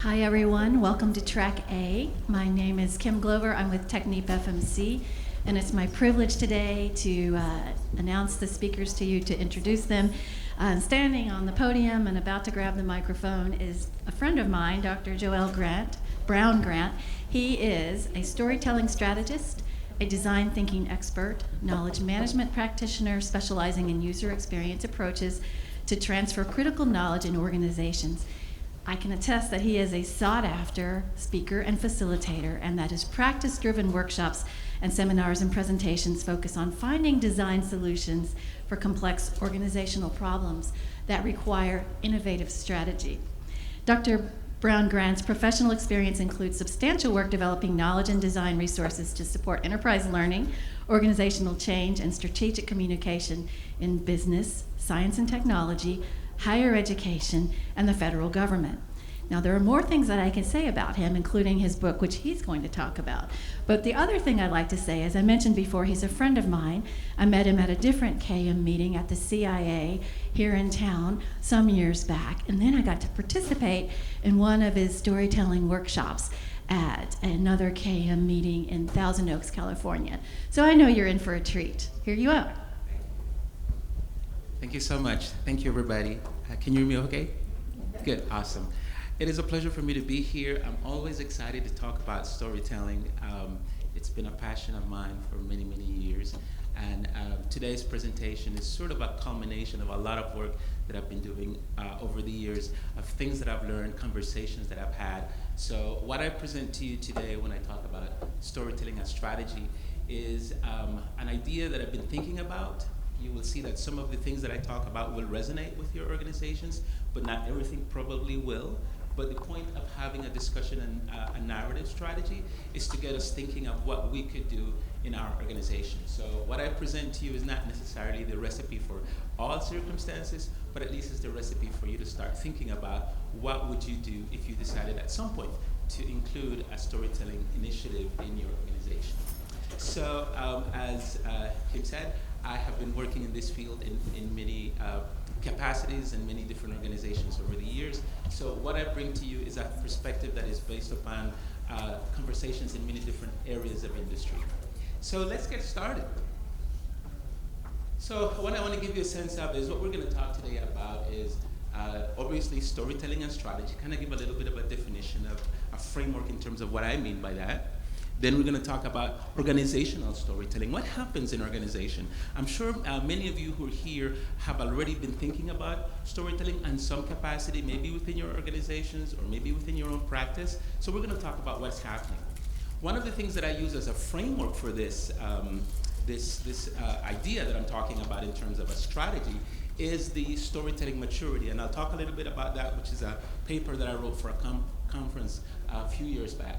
Hi everyone, welcome to Track A. My name is Kim Glover, I'm with Technique FMC, and it's my privilege today to announce the speakers to you, to introduce them. Standing on the podium and about to grab the microphone is a friend of mine, Dr. Joel Brown Grant. He is a storytelling strategist, a design thinking expert, knowledge management practitioner specializing in user experience approaches to transfer critical knowledge in organizations. I can attest that he is a sought-after speaker and facilitator, and that his practice-driven workshops and seminars and presentations focus on finding design solutions for complex organizational problems that require innovative strategy. Dr. Brown Grant's professional experience includes substantial work developing knowledge and design resources to support enterprise learning, organizational change, and strategic communication in business, science and technology, higher education, and the federal government. Now, there are more things that I can say about him, including his book, which he's going to talk about. But the other thing I'd like to say, as I mentioned before, he's a friend of mine. I met him at a different KM meeting at the CIA here in town some years back, and then I got to participate in one of his storytelling workshops at another KM meeting in Thousand Oaks, California. So I know you're in for a treat. Here you are. Thank you so much. Thank you, everybody. Can you hear me okay? Good, awesome. It is a pleasure for me to be here. I'm always excited to talk about storytelling. It's been a passion of mine for many, many years. And today's presentation is sort of a culmination of a lot of work that I've been doing over the years, of things that I've learned, conversations that I've had. So what I present to you today when I talk about storytelling as strategy is an idea that I've been thinking about. You will see that some of the things that I talk about will resonate with your organizations, but not everything probably will. But the point of having a discussion and a narrative strategy is to get us thinking of what we could do in our organization. So what I present to you is not necessarily the recipe for all circumstances, but at least it's the recipe for you to start thinking about what would you do if you decided at some point to include a storytelling initiative in your organization. So as Kim said, I have been working in this field in many capacities and many different organizations over the years. So what I bring to you is a perspective that is based upon conversations in many different areas of industry. So let's get started. So what I want to give you a sense of is what we're going to talk today about is obviously storytelling and strategy, kind of give a little bit of a definition of a framework in terms of what I mean by that. Then we're going to talk about organizational storytelling. What happens in organization? I'm sure many of you who are here have already been thinking about storytelling in some capacity, maybe within your organizations or maybe within your own practice. So we're going to talk about what's happening. One of the things that I use as a framework for this, idea that I'm talking about in terms of a strategy is the storytelling maturity. And I'll talk a little bit about that, which is a paper that I wrote for a conference a few years back.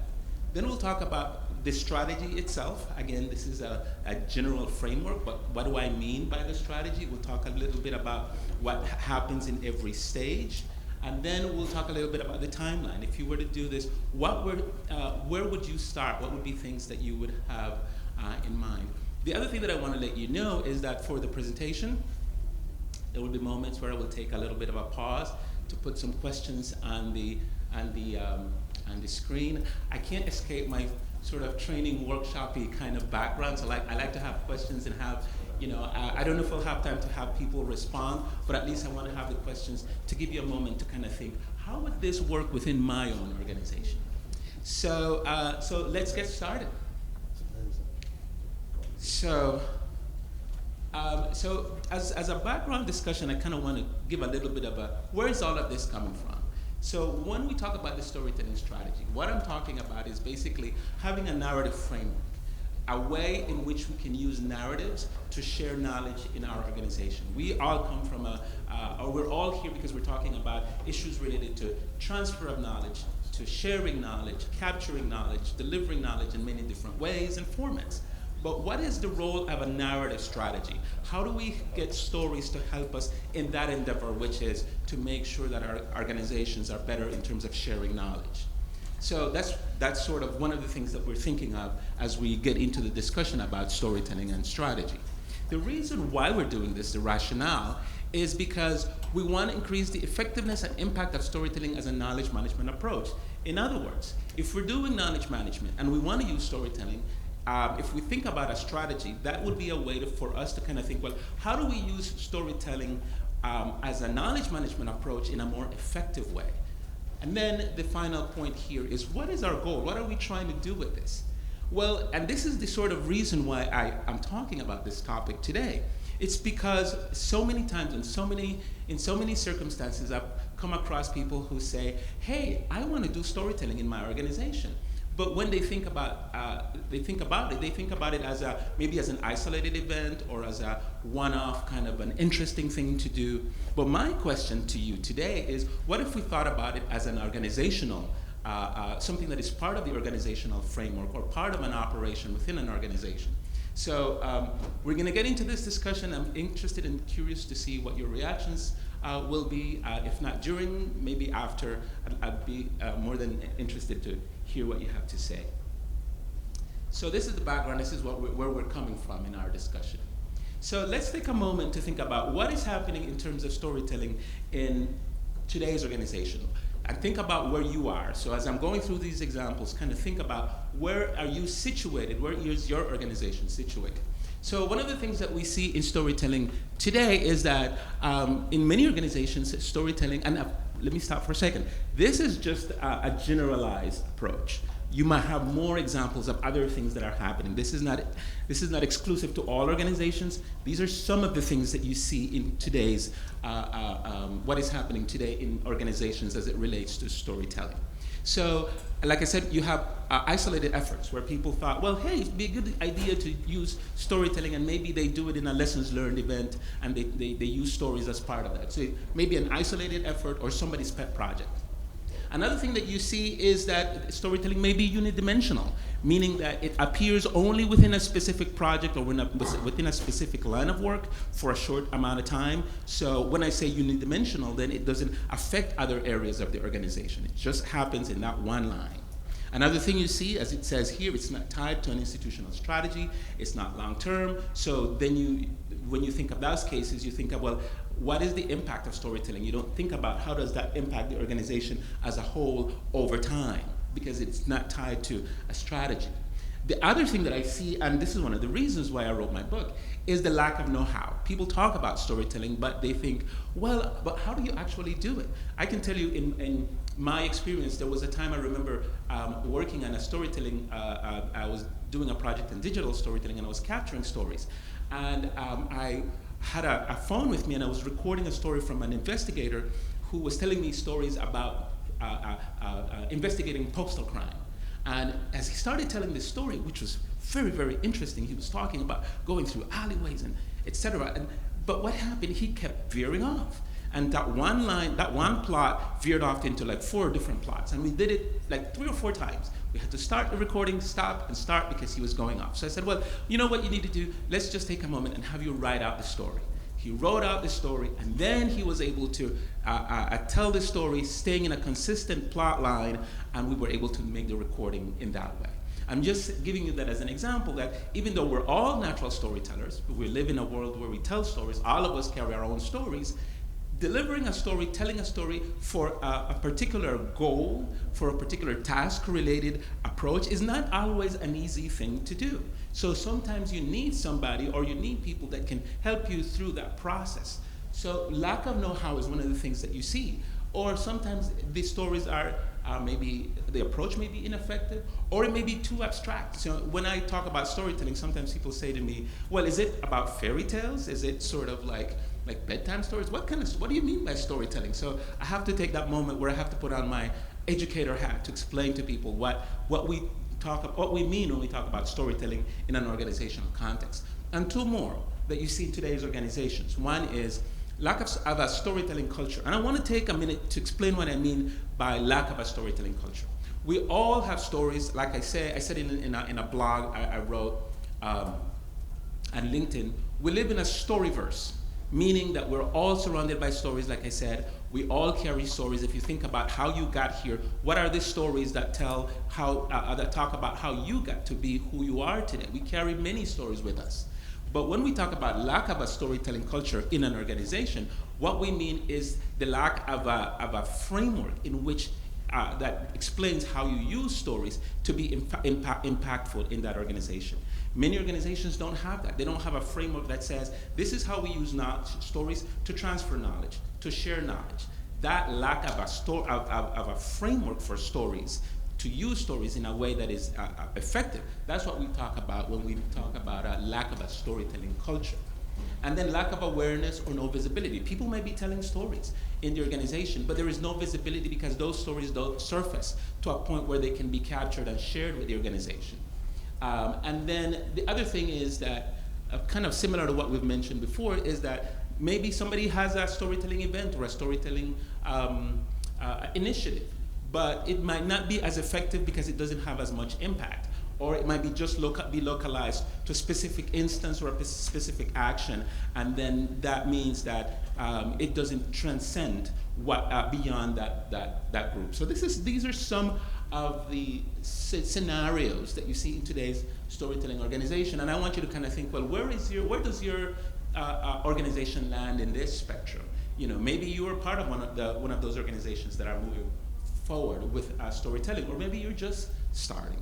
Then we'll talk about the strategy itself. Again, this is a general framework, but what do I mean by the strategy? We'll talk a little bit about what happens in every stage, and then we'll talk a little bit about the timeline. If you were to do this, where would you start? What would be things that you would have in mind? The other thing that I want to let you know is that for the presentation, there will be moments where I will take a little bit of a pause to put some questions on the screen. I can't escape my sort of training workshop-y kind of background, so I like to have questions and have, I don't know if I'll have time to have people respond, but at least I want to have the questions to give you a moment to kind of think, how would this work within my own organization? So let's get started. So as a background discussion, I kind of want to give a little bit of where is all of this coming from? So when we talk about the storytelling strategy, what I'm talking about is basically having a narrative framework, a way in which we can use narratives to share knowledge in our organization. We all come from or we're all here because we're talking about issues related to transfer of knowledge, to sharing knowledge, capturing knowledge, delivering knowledge in many different ways and formats. But what is the role of a narrative strategy? How do we get stories to help us in that endeavor, which is to make sure that our organizations are better in terms of sharing knowledge? So that's sort of one of the things that we're thinking of as we get into the discussion about storytelling and strategy. The reason why we're doing this, the rationale, is because we want to increase the effectiveness and impact of storytelling as a knowledge management approach. In other words, if we're doing knowledge management and we want to use storytelling, if we think about a strategy, that would be a way for us to kind of think, well, how do we use storytelling as a knowledge management approach in a more effective way? And then the final point here is, what is our goal? What are we trying to do with this? Well, and this is the sort of reason why I'm talking about this topic today. It's because so many times in so many circumstances, I've come across people who say, hey, I want to do storytelling in my organization. But when they think about it as maybe as an isolated event or as a one-off kind of an interesting thing to do. But my question to you today is, what if we thought about it as an organizational, something that is part of the organizational framework or part of an operation within an organization? So we're going to get into this discussion. I'm interested and curious to see what your reactions will be. If not during, maybe after. I'd be more than interested to hear what you have to say. So this is the background. This is where we're coming from in our discussion. So let's take a moment to think about what is happening in terms of storytelling in today's organization. And think about where you are. So as I'm going through these examples, kind of think about where are you situated? Where is your organization situated? So one of the things that we see in storytelling today is that in many organizations, storytelling, and let me stop for a second. This is just a generalized approach. You might have more examples of other things that are happening. This is not exclusive to all organizations. These are some of the things that you see in today's, what is happening today in organizations as it relates to storytelling. So, like I said, you have isolated efforts where people thought, well, hey, it'd be a good idea to use storytelling, and maybe they do it in a lessons learned event, and they use stories as part of that. So maybe an isolated effort or somebody's pet project. Another thing that you see is that storytelling may be unidimensional, meaning that it appears only within a specific project or within a specific line of work for a short amount of time. So when I say unidimensional, then it doesn't affect other areas of the organization. It just happens in that one line. Another thing you see, as it says here, it's not tied to an institutional strategy, it's not long-term. So then when you think of those cases, you think of, well, what is the impact of storytelling? You don't think about how does that impact the organization as a whole over time, because it's not tied to a strategy. The other thing that I see, and this is one of the reasons why I wrote my book, is the lack of know-how. People talk about storytelling, but they think, well, but how do you actually do it? I can tell you in my experience, there was a time I remember working on a storytelling, I was doing a project in digital storytelling, and I was capturing stories. And I had a phone with me, and I was recording a story from an investigator who was telling me stories about investigating postal crime. And as he started telling this story, which was very, very interesting, he was talking about going through alleyways and et cetera. But what happened, he kept veering off. And that one plot veered off into like 4 different plots. And we did it like 3 or 4 times. We had to start the recording, stop, and start because he was going off. So I said, well, you know what you need to do? Let's just take a moment and have you write out the story. He wrote out the story, and then he was able to tell the story, staying in a consistent plot line, and we were able to make the recording in that way. I'm just giving you that as an example that even though we're all natural storytellers, we live in a world where we tell stories, all of us carry our own stories, delivering a story, telling a story for a particular goal, for a particular task-related approach is not always an easy thing to do. So sometimes you need somebody or you need people that can help you through that process. So lack of know-how is one of the things that you see. Or sometimes the stories are maybe, the approach may be ineffective, or it may be too abstract. So when I talk about storytelling, sometimes people say to me, well, is it about fairy tales? Is it sort of like bedtime stories? What do you mean by storytelling? So I have to take that moment where I have to put on my educator hat to explain to people what we mean when we talk about storytelling in an organizational context. And 2 more that you see in today's organizations. One is lack of a storytelling culture. And I want to take a minute to explain what I mean by lack of a storytelling culture. We all have stories, like I said in a blog I wrote on LinkedIn, we live in a storyverse, meaning that we're all surrounded by stories, like I said. We all carry stories. If you think about how you got here, what are the stories that tell that talk about how you got to be who you are today? We carry many stories with us. But when we talk about lack of a storytelling culture in an organization, what we mean is the lack of a framework in which that explains how you use stories to be impactful in that organization. Many organizations don't have that. They don't have a framework that says, this is how we use stories to transfer knowledge, to share knowledge. That lack of a framework for stories, to use stories in a way that is effective, that's what we talk about when we talk about a lack of a storytelling culture. And then lack of awareness or no visibility. People may be telling stories in the organization, but there is no visibility because those stories don't surface to a point where they can be captured and shared with the organization. And then the other thing is that, kind of similar to what we've mentioned before, is that maybe somebody has a storytelling event or a storytelling initiative, but it might not be as effective because it doesn't have as much impact. Or it might be just be localized to a specific instance or a specific action, and then that means that it doesn't transcend beyond that group. So these are some of the scenarios that you see in today's storytelling organization, and I want you to kind of think, well, where does your organization land in this spectrum? You know, maybe you are part of one of those organizations that are moving forward with storytelling, or maybe you're just starting.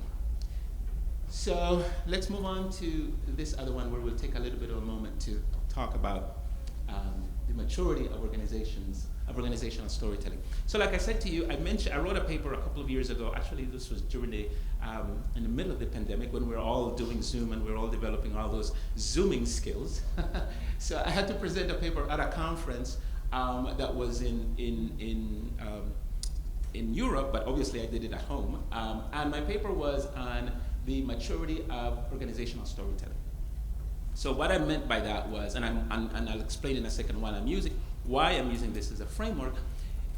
So let's move on to this other one where we'll take a little bit of a moment to talk about the maturity of organizational storytelling. So like I said to you, I wrote a paper a couple of years ago. Actually, this was during in the middle of the pandemic when we were all doing Zoom and we were all developing all those Zooming skills. So I had to present a paper at a conference that was in Europe, but obviously I did it at home. And my paper was on the maturity of organizational storytelling. So what I meant by that was, and I'll explain in a second why I'm using this as a framework.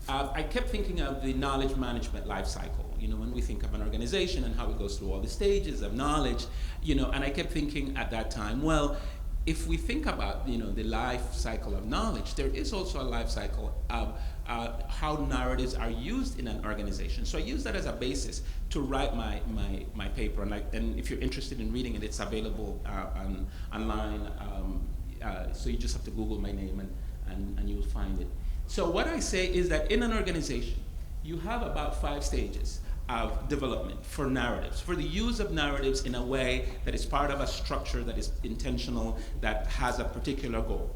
I kept thinking of the knowledge management life cycle. You know, when we think of an organization and how it goes through all the stages of knowledge, you know, and I kept thinking at that time, well, if we think about, you know, the life cycle of knowledge, there is also a life cycle of how narratives are used in an organization. So I use that as a basis to write my paper. And if you're interested in reading it, it's available online. So you just have to Google my name and you will find it. So what I say is that in an organization, you have about 5 stages of development for narratives, for the use of narratives in a way that is part of a structure that is intentional, that has a particular goal.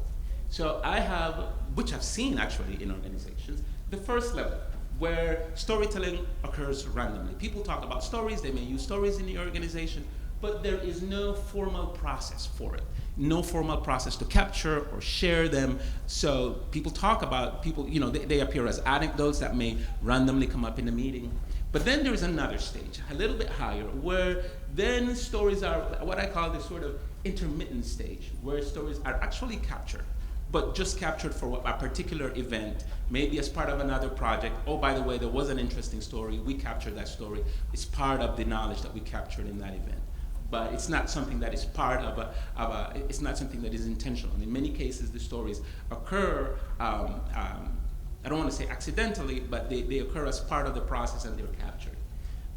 So I have, which I've seen actually in organizations, the first level, where storytelling occurs randomly. People talk about stories, they may use stories in the organization, but there is no formal process for it. No formal process to capture or share them. So people talk about, you know, they appear as anecdotes that may randomly come up in a meeting. But then there is another stage, a little bit higher, where then stories are what I call the sort of intermittent stage, where stories are actually captured, but just captured for a particular event, maybe as part of another project. Oh, by the way, there was an interesting story, we captured that story. It's part of the knowledge that we captured in that event. But it's not something that is part of it's not something that is intentional. And in many cases, the stories occur, I don't want to say accidentally, but they occur as part of the process and they're captured.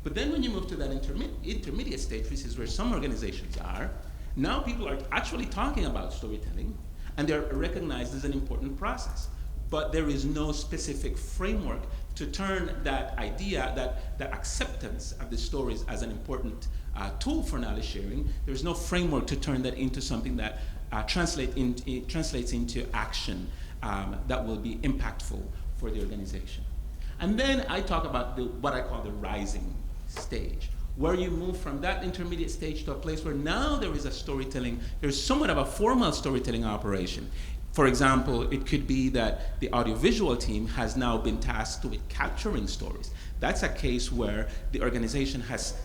But then when you move to that intermediate stage, which is where some organizations are, now people are actually talking about storytelling, and they're recognized as an important process. But there is no specific framework to turn that idea, that acceptance of the stories as an important tool for knowledge sharing. There's no framework to turn that into something that translates into action that will be impactful for the organization. And then I talk about what I call the rising stage, where you move from that intermediate stage to a place where now there is a storytelling, there's somewhat of a formal storytelling operation. For example, it could be that the audiovisual team has now been tasked with capturing stories. That's a case where the organization has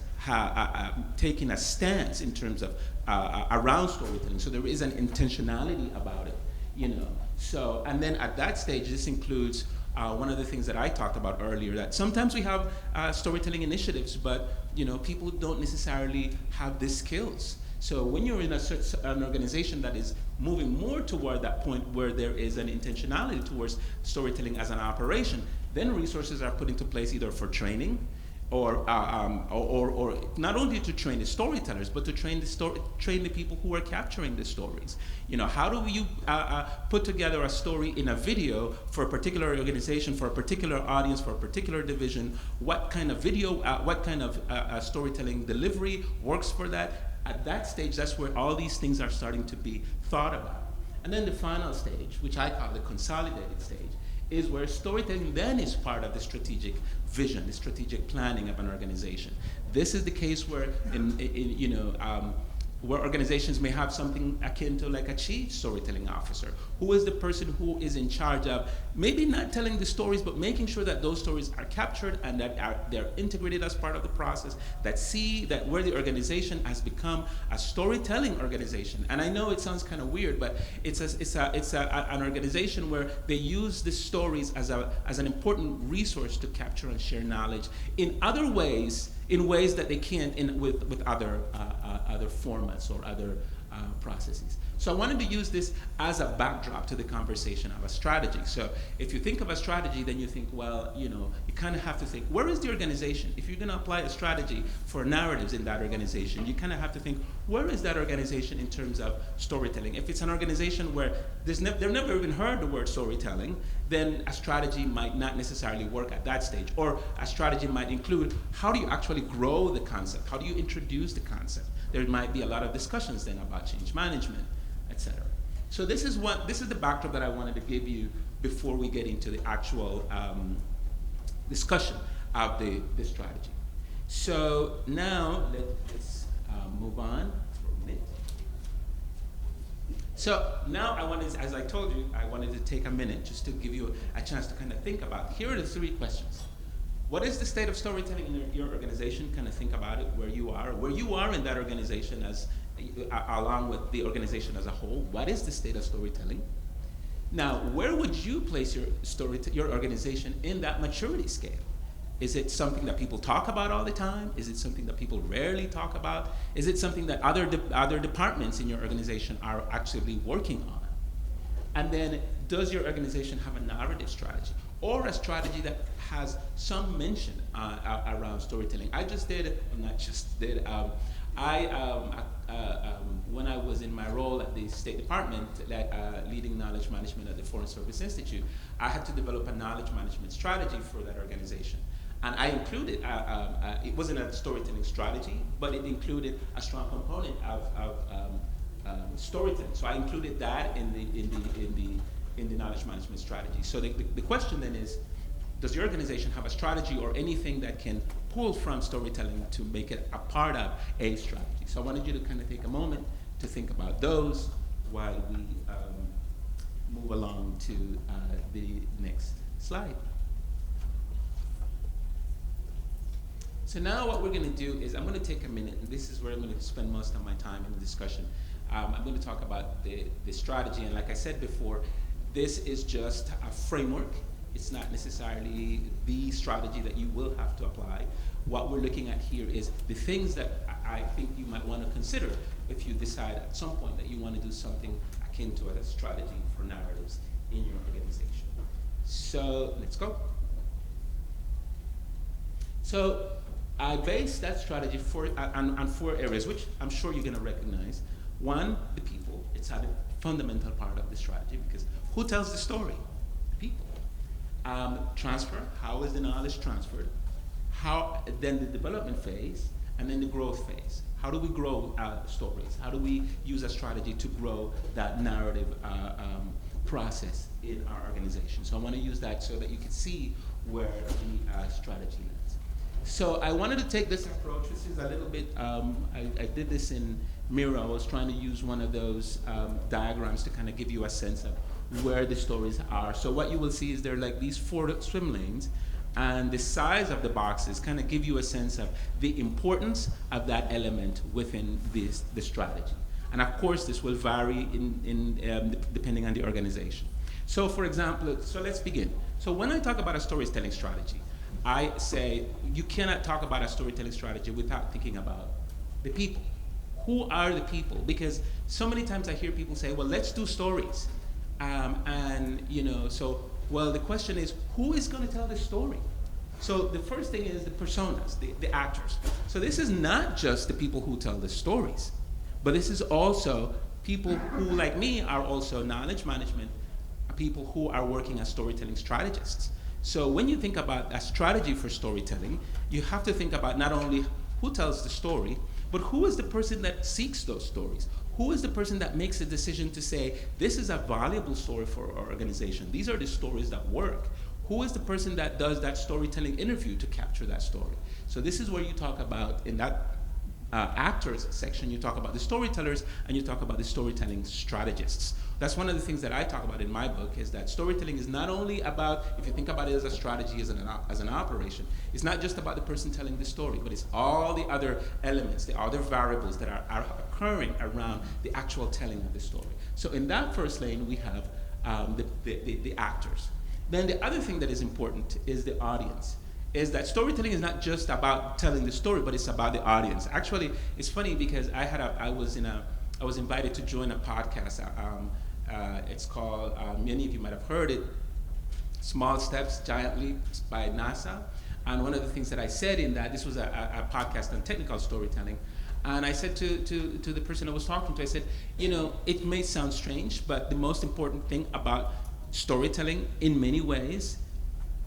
taken a stance in terms of around storytelling. So there is an intentionality about it, you know. So, and then at that stage, this includes one of the things that I talked about earlier, that sometimes we have storytelling initiatives, but you know, people don't necessarily have the skills. So when you're in an organization that is moving more toward that point where there is an intentionality towards storytelling as an operation, then resources are put into place either for training, or not only to train the storytellers, but to train the people who are capturing the stories. You know, how do you put together a story in a video for a particular organization, for a particular audience, for a particular division? What kind of video, what kind of storytelling delivery works for that? At that stage, that's where all these things are starting to be thought about. And then the final stage, which I call the consolidated stage, is where storytelling then is part of the strategic vision, the strategic planning of an organization. This is the case where, where organizations may have something akin to like a chief storytelling officer, who is the person who is in charge of maybe not telling the stories, but making sure that those stories are captured and that they're integrated as part of the process, that where the organization has become a storytelling organization. And I know it sounds kind of weird, but it's an organization where they use the stories as an important resource to capture and share knowledge in other ways, in ways that they can't with other formats or other processes. So I wanted to use this as a backdrop to the conversation of a strategy. So if you think of a strategy, then you think, well, you kind of have to think, where is the organization? If you're going to apply a strategy for narratives in that organization, you kind of have to think, where is that organization in terms of storytelling? If it's an organization where they've never even heard the word storytelling, then a strategy might not necessarily work at that stage. Or a strategy might include, how do you actually grow the concept? How do you introduce the concept? There might be a lot of discussions then about change management, etc. So this is the backdrop that I wanted to give you before we get into the actual discussion of the strategy. So now let's move on for a minute. So now as I told you, I wanted to take a minute just to give you a chance to kind of think about, here are the three questions. What is the state of storytelling in your organization? Kind of think about it, where you are in that organization along with the organization as a whole. What is the state of storytelling? Now, where would you place your organization in that maturity scale? Is it something that people talk about all the time? Is it something that people rarely talk about? Is it something that other departments in your organization are actively working on? And then, does your organization have a narrative strategy, or a strategy that has some mention around storytelling? When I was in my role at the State Department, leading knowledge management at the Foreign Service Institute, I had to develop a knowledge management strategy for that organization. And I included, it wasn't a storytelling strategy, but it included a strong component of storytelling. So I included that in the knowledge management strategy. So the question then is, does your organization have a strategy or anything that can pull from storytelling to make it a part of a strategy? So I wanted you to kind of take a moment to think about those while we move along to the next slide. So now what we're going to do is I'm going to take a minute, and this is where I'm going to spend most of my time in the discussion. I'm going to talk about the strategy, and like I said before, this is just a framework. It's not necessarily the strategy that you will have to apply. What we're looking at here is the things that I think you might want to consider if you decide at some point that you want to do something akin to a strategy for narratives in your organization. So let's go. So I based that strategy on 4 areas, which I'm sure you're going to recognize. One, the people. It's a fundamental part of the strategy, because who tells the story? The people. Transfer. How is the knowledge transferred? Then the development phase, and then the growth phase. How do we grow stories? How do we use a strategy to grow that narrative process in our organization? So I want to use that so that you can see where the strategy lands. So I wanted to take this approach. This is a little bit, I did this in Miro. I was trying to use one of those diagrams to kind of give you a sense of where the stories are. So what you will see is there are like these 4 swim lanes, and the size of the boxes kind of give you a sense of the importance of that element within the strategy. And of course, this will vary depending on the organization. So for example, so let's begin. So when I talk about a storytelling strategy, I say you cannot talk about a storytelling strategy without thinking about the people. Who are the people? Because so many times I hear people say, well, let's do stories. Well, the question is, who is going to tell the story? So the first thing is the personas, the actors. So this is not just the people who tell the stories, but this is also people who, like me, are also knowledge management people who are working as storytelling strategists. So when you think about a strategy for storytelling, you have to think about not only who tells the story, but who is the person that seeks those stories? Who is the person that makes a decision to say, this is a valuable story for our organization? These are the stories that work. Who is the person that does that storytelling interview to capture that story? So this is where you talk about, in that actors section, you talk about the storytellers and you talk about the storytelling strategists. That's one of the things that I talk about in my book, is that storytelling is not only about, if you think about it as a strategy, as an operation, it's not just about the person telling the story, but it's all the other elements, the other variables that are occurring around the actual telling of the story. So in that first lane, we have the actors. Then the other thing that is important is the audience. Is that storytelling is not just about telling the story, but it's about the audience. Actually, it's funny because I was invited to join a podcast. It's called, many of you might have heard it, Small Steps, Giant Leaps by NASA. And one of the things that I said in that, this was a podcast on technical storytelling, and I said to the person I was talking to, I said, it may sound strange, but the most important thing about storytelling in many ways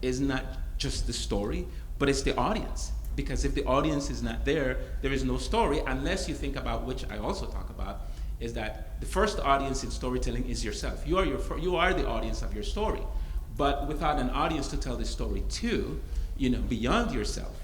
is not just the story, but it's the audience. Because if the audience is not there, there is no story, unless you think about, which I also talk about, is that the first audience in storytelling is yourself. You are the audience of your story. But without an audience to tell the story to, beyond yourself,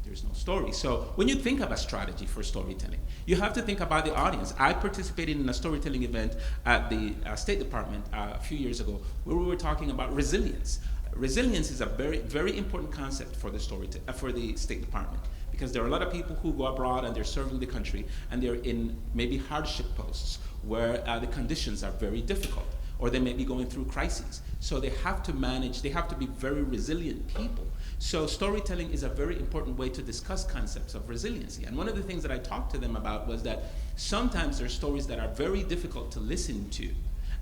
there's no story. So when you think of a strategy for storytelling, you have to think about the audience. I participated in a storytelling event at the State Department a few years ago where we were talking about resilience. Resilience is a very, very important concept for the for the State Department, because there are a lot of people who go abroad and they're serving the country and they're in maybe hardship posts where the conditions are very difficult, or they may be going through crises. So they have to manage, they have to be very resilient people. So storytelling is a very important way to discuss concepts of resiliency. And one of the things that I talked to them about was that sometimes there are stories that are very difficult to listen to.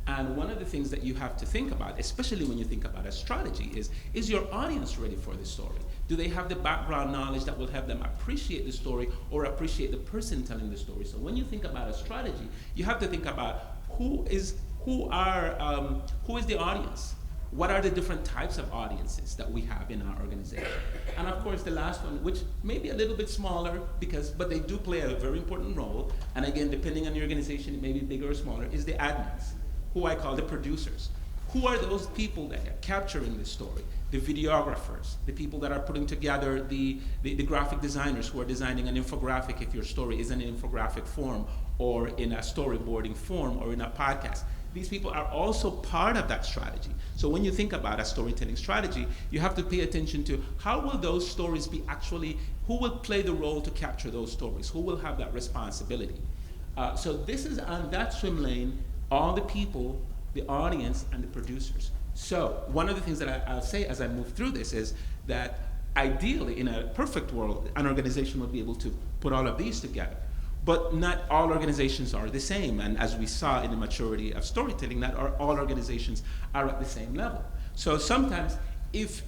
And one of the things that you have to think about, especially when you think about a strategy, is your audience ready for the story? Do they have the background knowledge that will help them appreciate the story or appreciate the person telling the story? So when you think about a strategy, you have to think about who is the audience? What are the different types of audiences that we have in our organization? And of course, the last one, which may be a little bit smaller, but they do play a very important role, and again, depending on your organization, it may be bigger or smaller, is the admins, who I call the producers. Who are those people that are capturing the story? The videographers, the people that are putting together the graphic designers who are designing an infographic if your story is in an infographic form or in a storyboarding form or in a podcast. These people are also part of that strategy. So when you think about a storytelling strategy, you have to pay attention to how will those stories be actually, who will play the role to capture those stories? Who will have that responsibility? So this is on that swim lane, all the people, the audience, and the producers. So one of the things that I'll say as I move through this is that ideally, in a perfect world, an organization would be able to put all of these together. But not all organizations are the same. And as we saw in the maturity of storytelling, not all organizations are at the same level. So sometimes if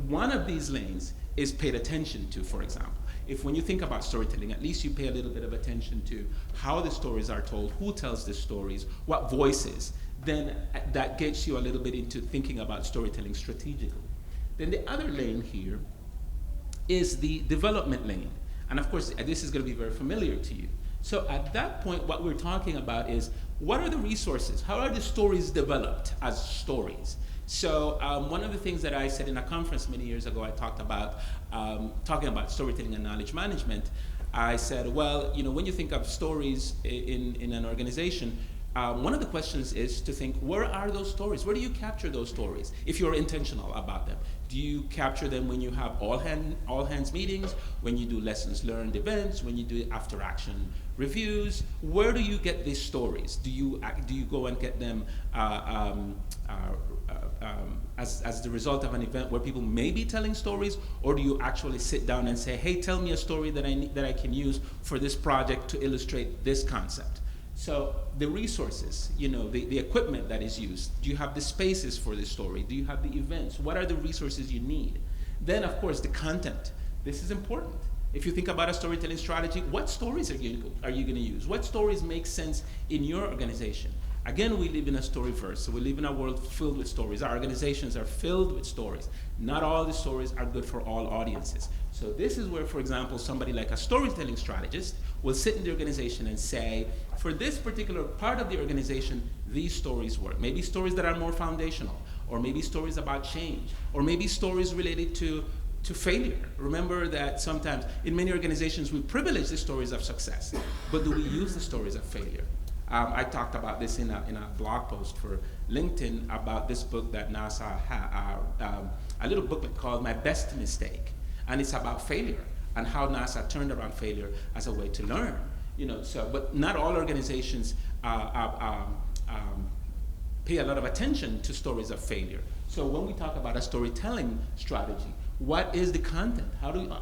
one of these lanes is paid attention to, for example, if when you think about storytelling, at least you pay a little bit of attention to how the stories are told, who tells the stories, what voices, then that gets you a little bit into thinking about storytelling strategically. Then the other lane here is the development lane. And of course, this is going to be very familiar to you. So at that point, what we're talking about is, what are the resources? How are the stories developed as stories? So one of the things that I said in a conference many years ago, I talked about talking about storytelling and knowledge management. I said, well, when you think of stories in an organization, one of the questions is to think, where are those stories? Where do you capture those stories if you're intentional about them? Do you capture them when you have all hands meetings, when you do lessons learned events, when you do after action reviews? Where do you get these stories? Do you go and get them as the result of an event where people may be telling stories, or do you actually sit down and say, hey, tell me a story that I can use for this project to illustrate this concept? So the resources, the equipment that is used, do you have the spaces for the story? Do you have the events? What are the resources you need? Then, of course, the content. This is important. If you think about a storytelling strategy, what stories are you going to use? What stories make sense in your organization? Again, we live in a storyverse, so we live in a world filled with stories. Our organizations are filled with stories. Not all the stories are good for all audiences. So this is where, for example, somebody like a storytelling strategist will sit in the organization and say, for this particular part of the organization, these stories work. Maybe stories that are more foundational, or maybe stories about change, or maybe stories related to failure. Remember that sometimes in many organizations we privilege the stories of success, but do we use the stories of failure? I talked about this in a blog post for LinkedIn about this book that NASA had, a little booklet called My Best Mistake, and it's about failure and how NASA turned around failure as a way to learn. But not all organizations pay a lot of attention to stories of failure. So when we talk about a storytelling strategy, what is the content?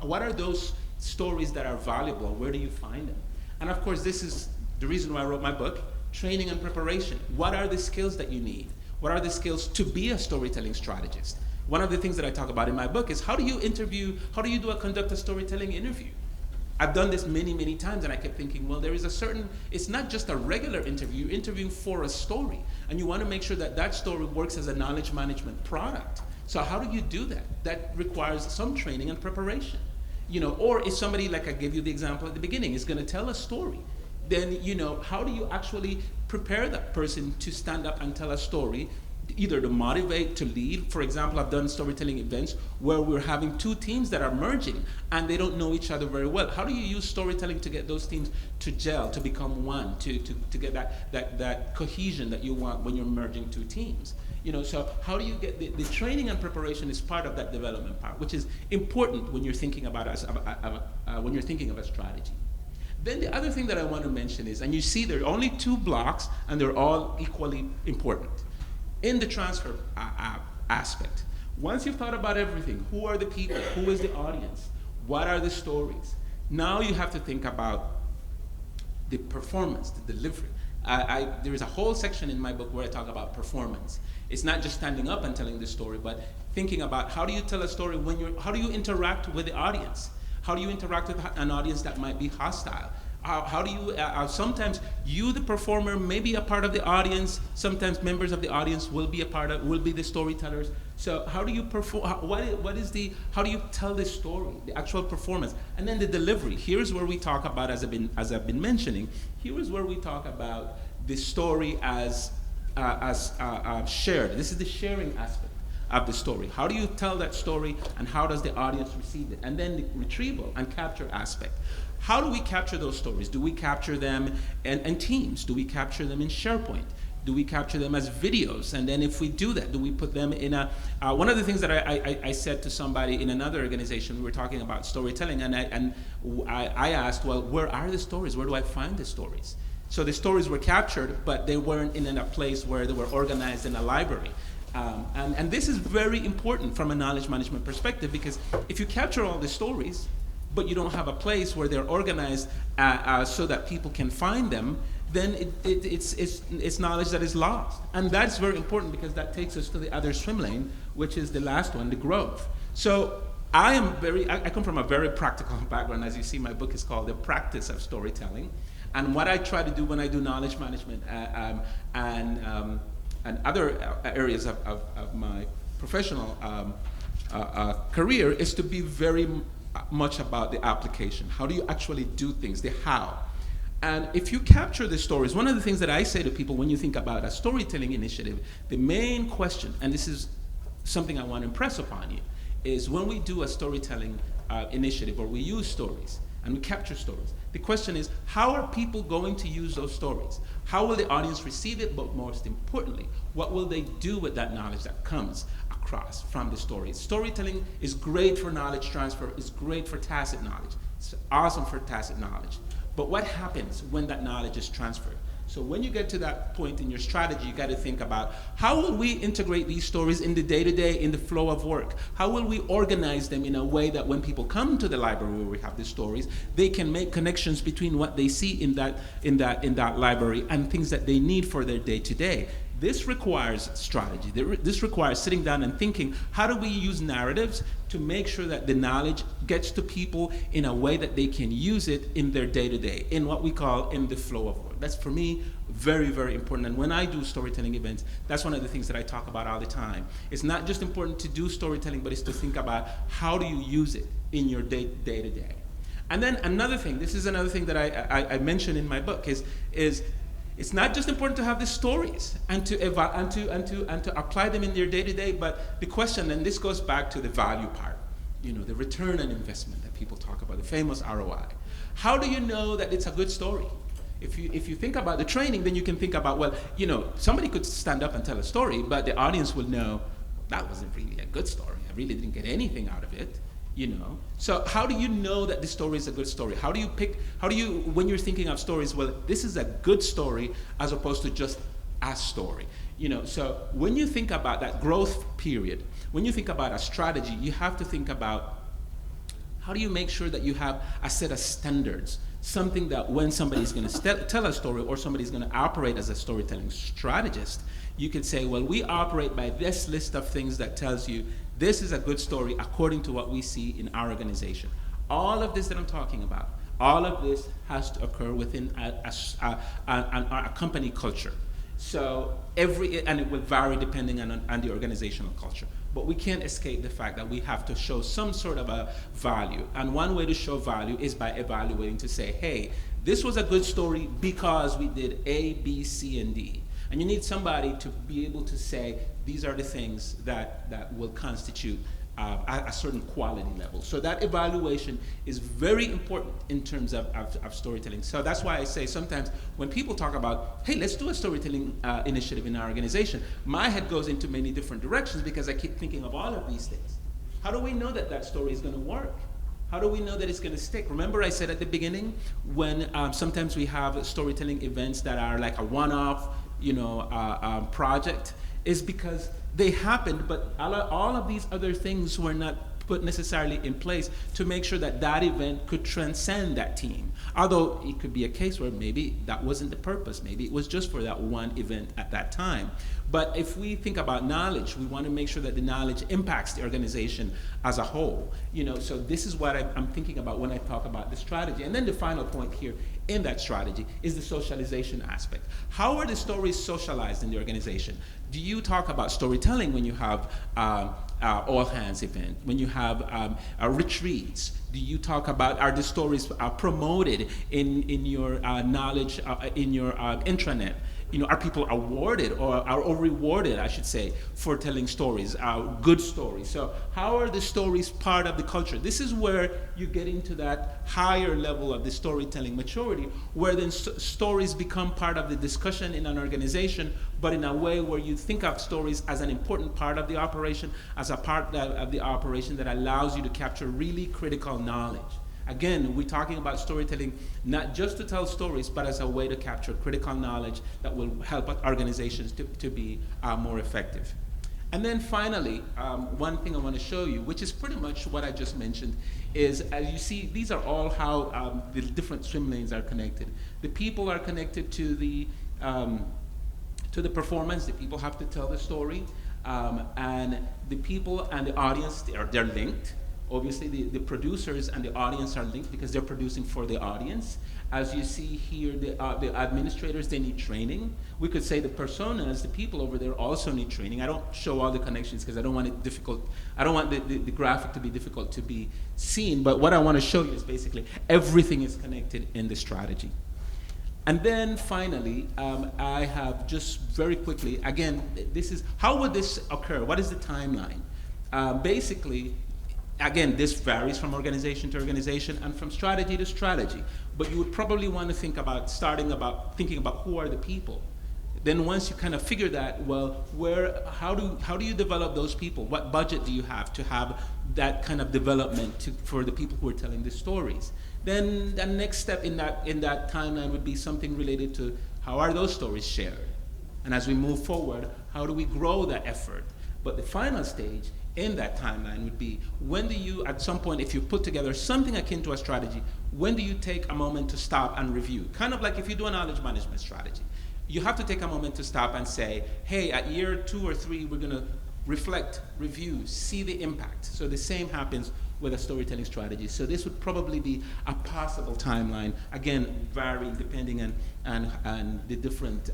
What are those stories that are valuable? Where do you find them? And of course, this is the reason why I wrote my book, Training and Preparation. What are the skills that you need? What are the skills to be a storytelling strategist? One of the things that I talk about in my book is how do you conduct a storytelling interview? I've done this many, many times, and I kept thinking, well, it's not just a regular interview, you're interviewing for a story, and you want to make sure that that story works as a knowledge management product. So how do you do that? That requires some training and preparation. Or if somebody, like I gave you the example at the beginning, is going to tell a story, then, how do you actually prepare that person to stand up and tell a story, either to motivate, to lead? For example, I've done storytelling events where we're having two teams that are merging and they don't know each other very well. How do you use storytelling to get those teams to gel, to become one, to get that cohesion that you want when you're merging two teams? So how do you get the training and preparation is part of that development part, which is important when you're thinking about when you're thinking of a strategy. Then the other thing that I want to mention is, and you see there are only 2 blocks and they're all equally important. In the transfer aspect, once you've thought about everything, who are the people, who is the audience, what are the stories, now you have to think about the performance, the delivery. There is a whole section in my book where I talk about performance. It's not just standing up and telling the story, but thinking about how do you tell a story how do you interact with the audience? How do you interact with an audience that might be hostile? How do you, sometimes you, the performer, may be a part of the audience. Sometimes members of the audience will be the storytellers. So how do you perform, how do you tell the story, the actual performance? And then the delivery. Here's where we talk about, as I've been mentioning, here is where we talk about the story as shared. This is the sharing aspect of the story. How do you tell that story and how does the audience receive it? And then the retrieval and capture aspect. How do we capture those stories? Do we capture them in Teams? Do we capture them in SharePoint? Do we capture them as videos? And then if we do that, do we put them in one of the things that I said to somebody in another organization, we were talking about storytelling, and I asked, well, where are the stories? Where do I find the stories? So the stories were captured, but they weren't in a place where they were organized in a library. And this is very important from a knowledge management perspective, because if you capture all the stories, but you don't have a place where they're organized so that people can find them, then it's knowledge that is lost. And that's very important, because that takes us to the other swim lane, which is the last one, the growth. So I come from a very practical background. As you see, my book is called The Practice of Storytelling. And what I try to do when I do knowledge management and other areas of my professional career is to be very much about the application. How do you actually do things, the how? And if you capture the stories, one of the things that I say to people when you think about a storytelling initiative, the main question, and this is something I want to impress upon you, is when we do a storytelling initiative, or we use stories and we capture stories, the question is, how are people going to use those stories? How will the audience receive it? But most importantly, what will they do with that knowledge that comes across from the stories? Storytelling is great for knowledge transfer, it's great for tacit knowledge. It's awesome for tacit knowledge. But what happens when that knowledge is transferred? So when you get to that point in your strategy, you got to think about, how will we integrate these stories in the day-to-day, in the flow of work? How will we organize them in a way that when people come to the library where we have these stories, they can make connections between what they see in that library and things that they need for their day-to-day? This requires strategy. This requires sitting down and thinking, how do we use narratives to make sure that the knowledge gets to people in a way that they can use it in their day-to-day, in what we call in the flow of work. That's, for me, very, very important. And when I do storytelling events, that's one of the things that I talk about all the time. It's not just important to do storytelling, but it's to think about how do you use it in your day-to-day. And then another thing, this is another thing that I mentioned in my book, is it's not just important to have the stories and to apply them in your day-to-day, but the question, and this goes back to the value part, the return on investment that people talk about, the famous ROI. How do you know that it's a good story? If you think about the training, then you can think about, well, somebody could stand up and tell a story, but the audience will know that wasn't really a good story. I really didn't get anything out of it. So how do you know that the story is a good story? How do you, when you're thinking of stories, well, this is a good story as opposed to just a story? So when you think about that growth period, when you think about a strategy, you have to think about how do you make sure that you have a set of standards, something that when somebody's going to tell a story or somebody's going to operate as a storytelling strategist, you could say, well, we operate by this list of things that tells you this is a good story according to what we see in our organization. All of this that I'm talking about, all of this has to occur within a company culture. So and it will vary depending on the organizational culture. But we can't escape the fact that we have to show some sort of a value. And one way to show value is by evaluating to say, hey, this was a good story because we did A, B, C, and D. And you need somebody to be able to say, these are the things that will constitute a certain quality level. So that evaluation is very important in terms of storytelling. So that's why I say sometimes when people talk about, hey, let's do a storytelling initiative in our organization, my head goes into many different directions because I keep thinking of all of these things. How do we know that that story is going to work? How do we know that it's going to stick? Remember I said at the beginning when sometimes we have storytelling events that are like a one-off, project, is because they happened, but all of these other things were not put necessarily in place to make sure that that event could transcend that team. Although it could be a case where maybe that wasn't the purpose, maybe it was just for that one event at that time. But if we think about knowledge, we want to make sure that the knowledge impacts the organization as a whole. So this is what I'm thinking about when I talk about the strategy. And then the final point here in that strategy is the socialization aspect. How are the stories socialized in the organization? Do you talk about storytelling when you have all hands event, when you have retreats? Do you talk about, are the stories promoted in your knowledge, in your intranet? Are people awarded or rewarded, I should say, for telling stories, good stories? So how are the stories part of the culture? This is where you get into that higher level of the storytelling maturity, where then stories become part of the discussion in an organization, but in a way where you think of stories as an important part of the operation, as a part of the operation that allows you to capture really critical knowledge. Again, we're talking about storytelling not just to tell stories, but as a way to capture critical knowledge that will help organizations to be more effective. And then finally, one thing I want to show you, which is pretty much what I just mentioned, is as you see, these are all how the different swim lanes are connected. The people are connected to the performance. The people have to tell the story, and the people and the audience, they're linked. Obviously, the producers and the audience are linked because they're producing for the audience. As you see here, the administrators, they need training. We could say the personas, the people over there also need training. I don't show all the connections because I don't want it difficult. I don't want the graphic to be difficult to be seen. But what I want to show you is basically everything is connected in the strategy. And then finally, I have just very quickly, again, this is, how would this occur? What is the timeline? Basically, again, this varies from organization to organization and from strategy to strategy. But you would probably want to think about thinking about who are the people. Then once you kind of figure that, well, how do you develop those people? What budget do you have to have that kind of development for the people who are telling the stories? Then the next step in that timeline would be something related to how are those stories shared? And as we move forward, how do we grow that effort? But the final stage in that timeline would be, when do you, at some point, if you put together something akin to a strategy, when do you take a moment to stop and review? Kind of like if you do a knowledge management strategy. you have to take a moment to stop and say, hey, at year 2 or 3, we're going to reflect, review, see the impact. So the same happens with a storytelling strategy. So this would probably be a possible timeline, again, varying depending on the different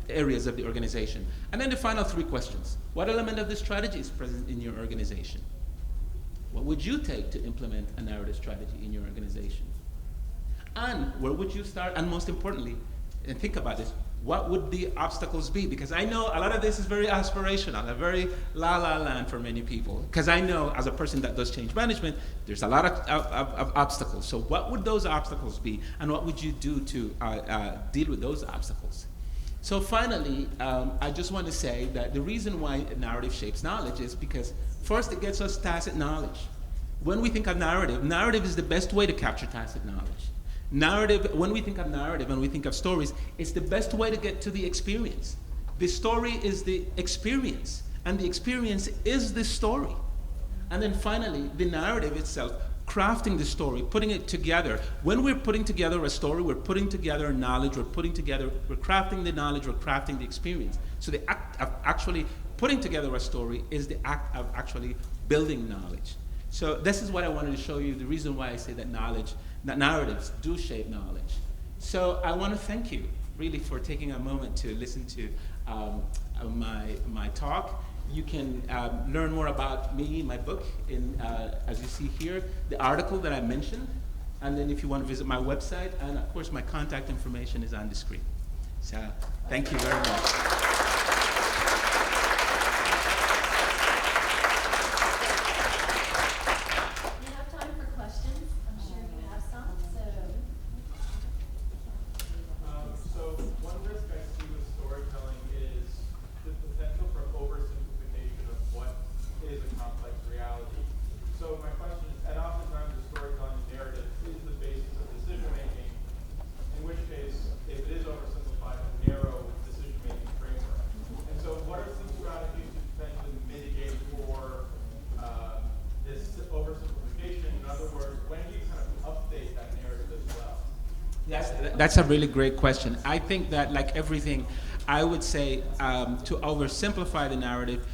areas of the organization. And then the final 3 questions. What element of the strategy is present in your organization? What would you take to implement a narrative strategy in your organization? And where would you start? And most importantly, and think about this, what would the obstacles be? Because I know a lot of this is very aspirational, a very la-la land for many people. Because I know, as a person that does change management, there's a lot of obstacles. So what would those obstacles be? And what would you do to deal with those obstacles? So finally, I just want to say that the reason why narrative shapes knowledge is because first it gets us tacit knowledge. When we think of narrative, narrative is the best way to capture tacit knowledge. Narrative, when we think of narrative and we think of stories, it's the best way to get to the experience. The story is the experience, and the experience is the story. And then finally, the narrative itself, crafting the story, putting it together. When we're putting together a story, we're putting together knowledge, we're crafting the knowledge, we're crafting the experience. So the act of actually putting together a story is the act of actually building knowledge. So this is what I wanted to show you, the reason why I say that narratives do shape knowledge. So I want to thank you really for taking a moment to listen to my talk. You can learn more about me, my book, as you see here, the article that I mentioned, and then if you want to visit my website, and of course my contact information is on the screen. So thank you very much. That's a really great question. I think that, like everything, I would say to oversimplify the narrative,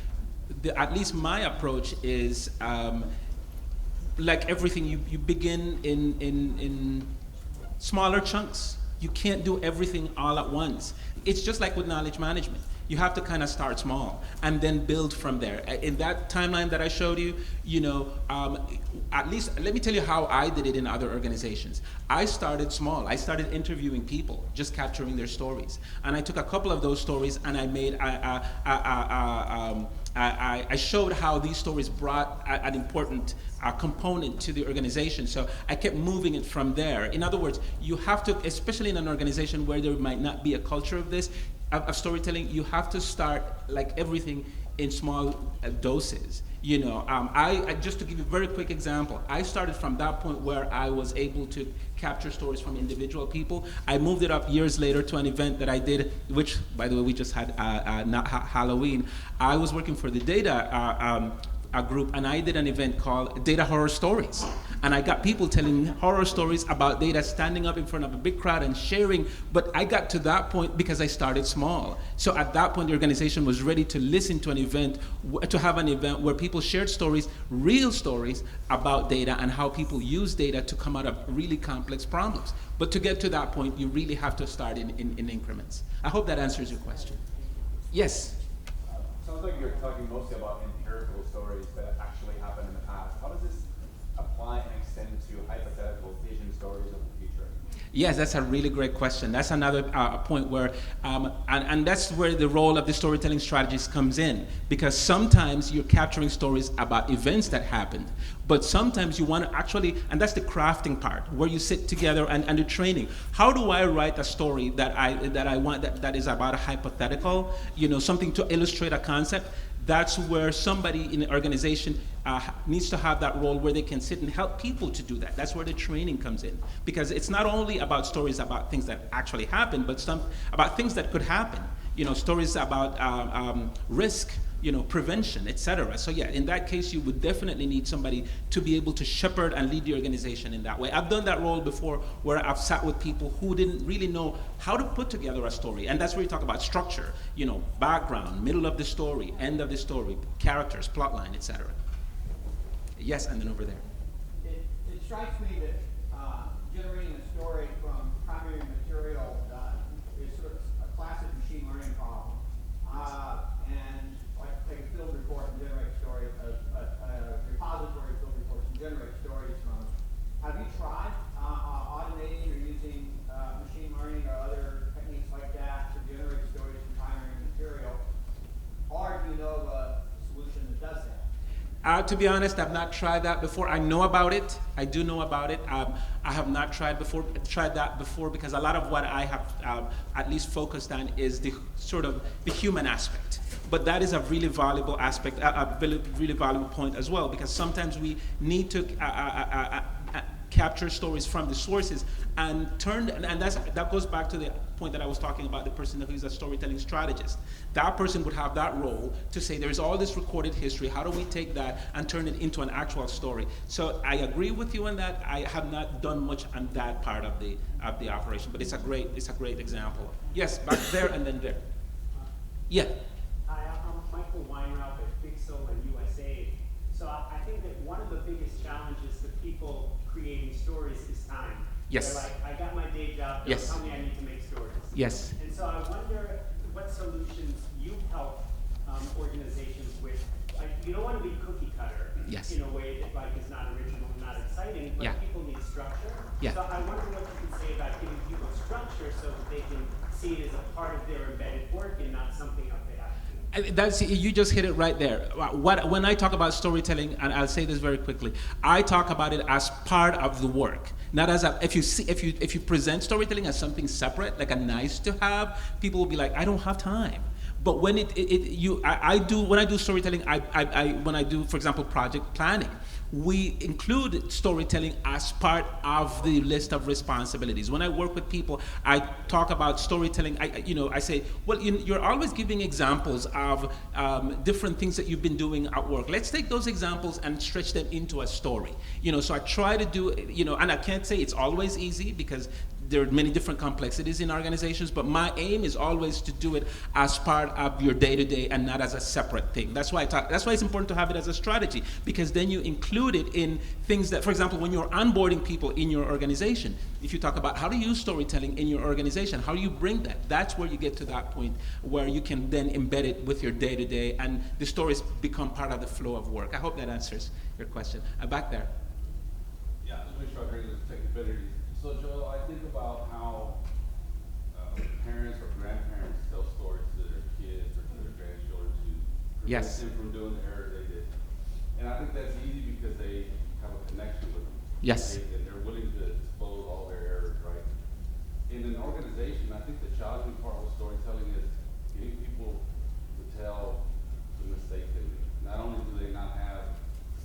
at least my approach is like everything, you begin in smaller chunks. You can't do everything all at once. It's just like with knowledge management. You have to kind of start small and then build from there. In that timeline that I showed you, at least let me tell you how I did it in other organizations. I started small. I started interviewing people, just capturing their stories. And I took a couple of those stories and I made, I showed how these stories brought an important component to the organization. So I kept moving it from there. In other words, you have to, especially in an organization where there might not be a culture of this, of storytelling, you have to start, like everything, in small doses. Just to give you a very quick example, I started from that point where I was able to capture stories from individual people. I moved it up years later to an event that I did, which, by the way, we just had Halloween. I was working for the data group, and I did an event called Data Horror Stories. And I got people telling horror stories about data, standing up in front of a big crowd and sharing. But I got to that point because I started small. So at that point, the organization was ready to listen to an event, to have an event where people shared stories, real stories about data and how people use data to come out of really complex problems. But to get to that point, you really have to start in increments. I hope that answers your question. Yes? Sounds like you're talking mostly about empirical stories that actually happened in the past. How does this apply and extend to hypothetical vision stories of the future? Yes, that's a really great question. That's another point where, and that's where the role of the storytelling strategist comes in, because sometimes you're capturing stories about events that happened, but sometimes you want to actually, and that's the crafting part, where you sit together and the training. How do I write a story that I want that is about a hypothetical, something to illustrate a concept? That's where somebody in the organization needs to have that role where they can sit and help people to do that. That's where the training comes in. Because it's not only about stories about things that actually happen, but about things that could happen. Stories about risk, prevention, etc. So yeah, in that case, you would definitely need somebody to be able to shepherd and lead the organization in that way. I've done that role before, where I've sat with people who didn't really know how to put together a story, and that's where you talk about structure, background, middle of the story, end of the story, characters, plot line, etc. Yes, and then over there. It strikes me that generating a story from primary material is sort of a classic machine learning problem. And like take a field report and generate stories, a repository of field reports and generate stories from it. Have you tried automating or using machine learning or other techniques like that to generate stories from primary material? Or do you know of a solution that does that? To be honest, I've not tried that before. I know about it. I do know about it. I have not tried that before because a lot of what I have at least focused on is the sort of the human aspect. But that is a really valuable aspect, a really valuable point as well, because sometimes we need to capture stories from the sources and that goes back to the point that I was talking about, the person who is a storytelling strategist. That person would have that role to say there's all this recorded history, how do we take that and turn it into an actual story? So I agree with you on that. I have not done much on that part of the operation, but it's a great example. Yes, back there and then there. Yeah. Hi, I'm Michael Weinraub at Pixel and USA. So I think that one of the biggest challenges to people creating stories is time. Yes. They're like, I got my day job, don't Yes. tell me I need to make stories. Yes. And so I wonder what solutions you help organizations with. Like, you don't want to be cookie cutter Yes. in a way that like is not original, not exciting, but Yeah. people need structure. Yeah. So I wonder what you can say about giving people structure so that they can see it as a part of their embedded work and not something else they have to do. You just hit it right there. When I talk about storytelling, and I'll say this very quickly, I talk about it as part of the work, not as if you present storytelling as something separate, like a nice to have, people will be like, I don't have time. But when I do storytelling, when I do, for example, project planning, we include storytelling as part of the list of responsibilities. When I work with people, I talk about storytelling. I say, well, you're always giving examples of different things that you've been doing at work. Let's take those examples and stretch them into a story. So I try to do, and I can't say it's always easy because there are many different complexities in organizations, but my aim is always to do it as part of your day-to-day and not as a separate thing. That's why it's important to have it as a strategy, because then you include it in things that, for example, when you're onboarding people in your organization, if you talk about how to use storytelling in your organization, how do you bring that? That's where you get to that point where you can then embed it with your day-to-day and the stories become part of the flow of work. I hope that answers your question. Back there. Yeah, just make sure I agree with the capabilities. So Joel, I think about how parents or grandparents tell stories to their kids or to their grandchildren to prevent Yes. them from doing the errors they did. And I think that's easy because they have a connection with them. Yes. And they're willing to expose all their errors, right? In an organization, I think the challenging part with storytelling is getting people to tell the mistake they made. Not only do they not have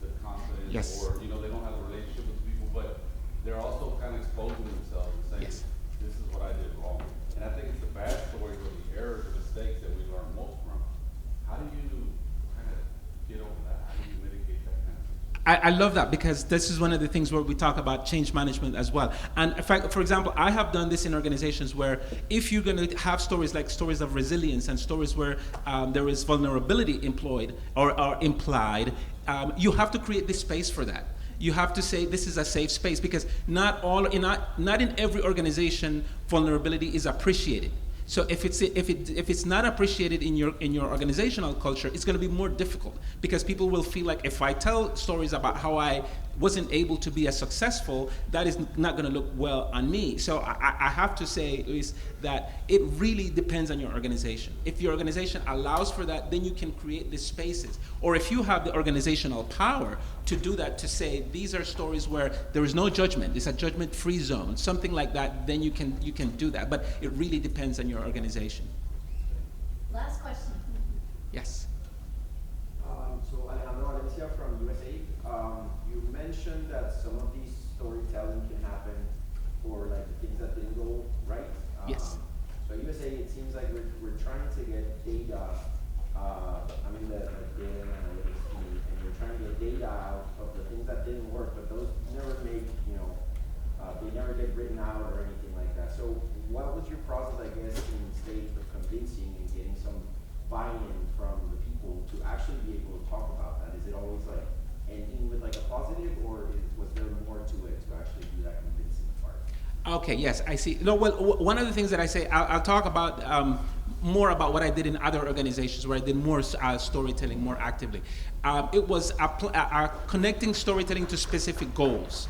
the confidence Yes. or, they don't have a relationship with people, but they're also kind of exposing themselves and saying, Yes. this is what I did wrong. And I think it's the bad stories or the errors or mistakes that we learn most from. How do you kind of get over that? How do you mitigate that kind of thing? I love that, because this is one of the things where we talk about change management as well. And in fact, for example, I have done this in organizations where if you're going to have stories like stories of resilience and stories where there is vulnerability employed or implied, you have to create this space for that. You have to say this is a safe space, because not in every organization vulnerability is appreciated. So if it's not appreciated in your organizational culture, it's going to be more difficult, because people will feel like if I tell stories about how I wasn't able to be as successful, that is not going to look well on me. So I have to say, Luis, that it really depends on your organization. If your organization allows for that, then you can create these spaces. Or if you have the organizational power to do that, to say these are stories where there is no judgment, it's a judgment-free zone, something like that, then you can do that. But it really depends on your organization. Last question. Yes. So Alejandro Valencia from USA. You mentioned that some of these storytelling can happen for like things that didn't go right. Yes. So USA, it seems like we're trying to get data. I mean, the didn't work, but those never made, they never get written out or anything like that. So what was your process, I guess, in stage of convincing and getting some buy-in from the people to actually be able to talk about that? Is it always like ending with like a positive, or was there more to it to actually do that convincing part? Okay, yes, I see. No, well, one of the things that I say, I'll talk about more about what I did in other organizations where I did more storytelling more actively. It was connecting storytelling to specific goals.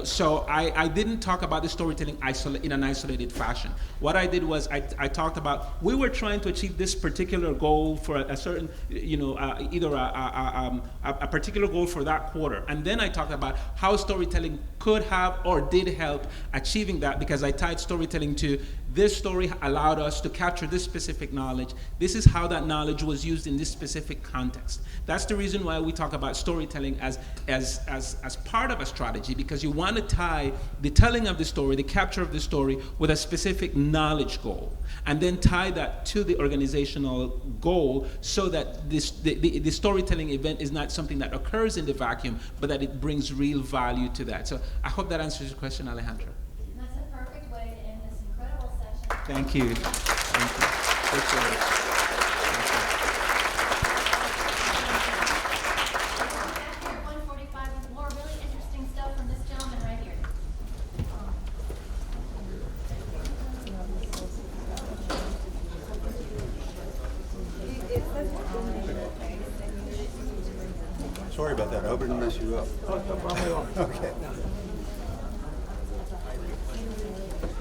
So I didn't talk about the storytelling in an isolated fashion. What I did was I talked about, we were trying to achieve this particular goal for a certain, either a particular goal for that quarter. And then I talked about how storytelling could have or did help achieving that, because I tied storytelling to this story allowed us to capture this specific knowledge. This is how that knowledge was used in this specific context. That's the reason why we talk about storytelling as part of a strategy, because you want to tie the telling of the story, the capture of the story, with a specific knowledge goal, and then tie that to the organizational goal, so that the storytelling event is not something that occurs in the vacuum, but that it brings real value to that. So I hope that answers your question, Alejandra. That's a perfect way to end this incredible session. Thank you. Thank you. Appreciate it. Back here at 145 with more really interesting stuff from this gentleman right here. Sorry about that. I hope I didn't mess you up. Okay.